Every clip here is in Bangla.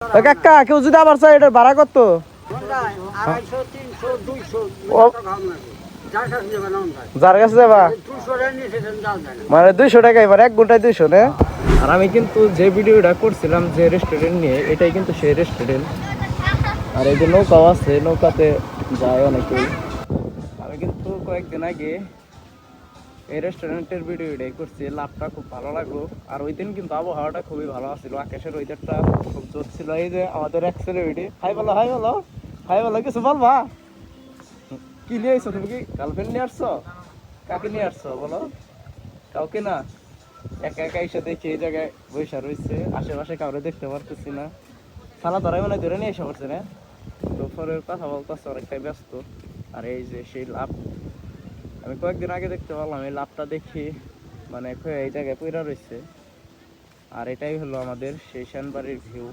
কাকা কেউ যদি আবার চাই এটা ভাড়া কত? যার কাছে যাবা মানে 200 টাকা এবার 1 ঘন্টায় 200 না। আর আমি কিন্তু যে ভিডিওটা করছিলাম যে রেস্টুরেন্ট নিয়ে, এটাই কিন্তু সেই রেস্টুরেন্ট। আর এই যে নৌকাও আছে, নৌকাতে যায় অনেকেই। আমি কিন্তু কয়েকদিন আগে এই রেস্টুরেন্টের ভিডিওটাই করছি, লাভটা খুব ভালো লাগলো। আর ওই দিন কিন্তু আবহাওয়াটা খুবই ভালো ছিল, আকাশের ওয়েদারটা খুব জোর ছিল। এই যে আমাদের এক সেলিব্রিটি, হাই বলো হাই বলো হাই বলো, কিছু বলবা? কি নিয়ে আসছো তুমি? কি গার্লফ্রেন্ড নিয়ে আসছো? কাকে নিয়ে আসছো বলো? কাউকে না, একা একা এসে দেখি এই জায়গায় বৈশা রয়েছে, আশেপাশে কাউরে দেখতে পারতেছি না। সালা ধরাই মানে ধরে নিয়ে এসে পড়ছে না। তো পরে কথা বলতেছে, অনেকটাই ব্যস্ত। আর এই যে সেই লাভ আমি কয়েকদিন আগে দেখতে পারলাম, এই লাভটা দেখি মানে এই জায়গায় পইরা রয়েছে। আর এটাই হলো আমাদের সেই সেনবাড়ির ভিউ।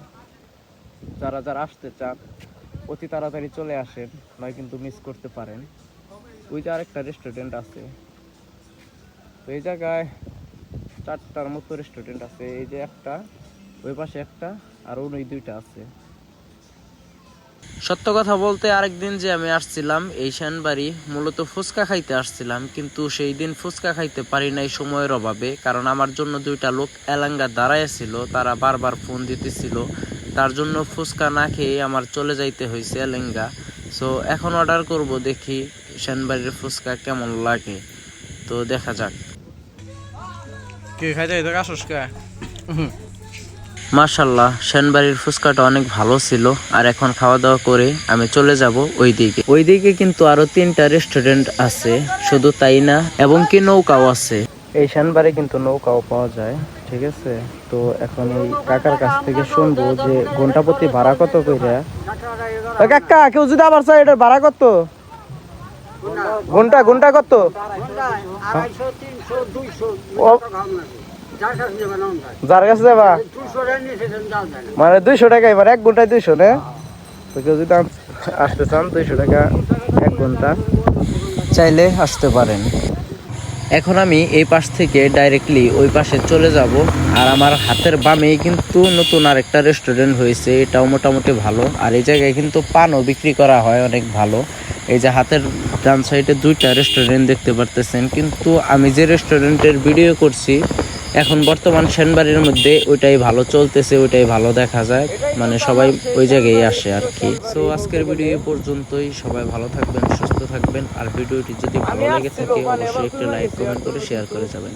যারা যারা আসতে চান অতি তাড়াতাড়ি চলে আসেন, নয় কিন্তু মিস করতে পারেন। ওই যে আরেকটা রেস্টুরেন্ট আছে, তো এই জায়গায় 4টার মতো রেস্টুরেন্ট আছে। এই যে একটা, ওই পাশে একটা, আর ওই 2টা আছে। সত্য কথা বলতে আরেকদিন যে আমি আসছিলাম এই সেনবাড়ি, মূলত ফুচকা খাইতে আসছিলাম, কিন্তু সেই দিন ফুচকা খাইতে পারি নাই সময়ের অভাবে। কারণ আমার জন্য 2টা লোক এলাঙ্গা দাঁড়ায় ছিল, তারা বারবার ফোন দিতেছিল, তার জন্য ফুচকা না খেয়ে আমার চলে যাইতে হয়েছে এলাঙ্গা। সো এখন অর্ডার করব, দেখি সেনবাড়ির ফুচকা কেমন লাগে, তো দেখা যাক। কি খাইতে আসস কে? মাশাল্লাহ, সেনবাড়ির ফুচকাটা অনেক ভালো ছিল। আর এখন খাওয়া দাওয়া করে আমি চলে যাব ওইদিকে কিন্তু আরো 3টা রেস্টুরেন্ট আছে, শুধু তাই না, এবং কি নৌকাও আছে। এই সেনবাড়ি কিন্তু নৌকাও পাওয়া যায়, ঠিক আছে। তো এখন এই কাকার কাছ থেকে শুনবো যে ঘন্টা প্রতি ভাড়া কত কইরা। কাকা কেউ যদি আবার চাই এটা ভাড়া কত? ঘন্টা ঘন্টা কত? যার কাছে যাবা মানে 200 টাকা এবার 1 ঘন্টায় 200 না। তো কেউ যদি আসতে চান 200 টাকা 1 ঘন্টা, চাইলে আসতে পারেন। এখন আমি এই পাশ থেকে ডাইরেক্টলি ওই পাশে চলে যাব। আর আমার হাতের বামেই কিন্তু নতুন আরেকটা রেস্টুরেন্ট হয়েছে, এটাও মোটামুটি ভালো। আর এই জায়গায় কিন্তু পানও বিক্রি করা হয় অনেক ভালো। এই যে হাতের ডান সাইডে 2টা রেস্টুরেন্ট দেখতে পারতেছেন, কিন্তু আমি যে রেস্টুরেন্টের ভিডিও করছি এখন বর্তমান সেনবাড়ির মধ্যে ওইটাই ভালো চলতেছে, ওইটাই ভালো দেখা যায়, মানে সবাই ওই জায়গায় আসে আর কি। সো আজকের ভিডিও এই পর্যন্তই। সবাই ভালো থাকবেন, সুস্থ থাকবেন। আর ভিডিওটি যদি ভালো লেগে থাকে অবশ্যই একটা লাইক কমেন্ট করে শেয়ার করে যাবেন।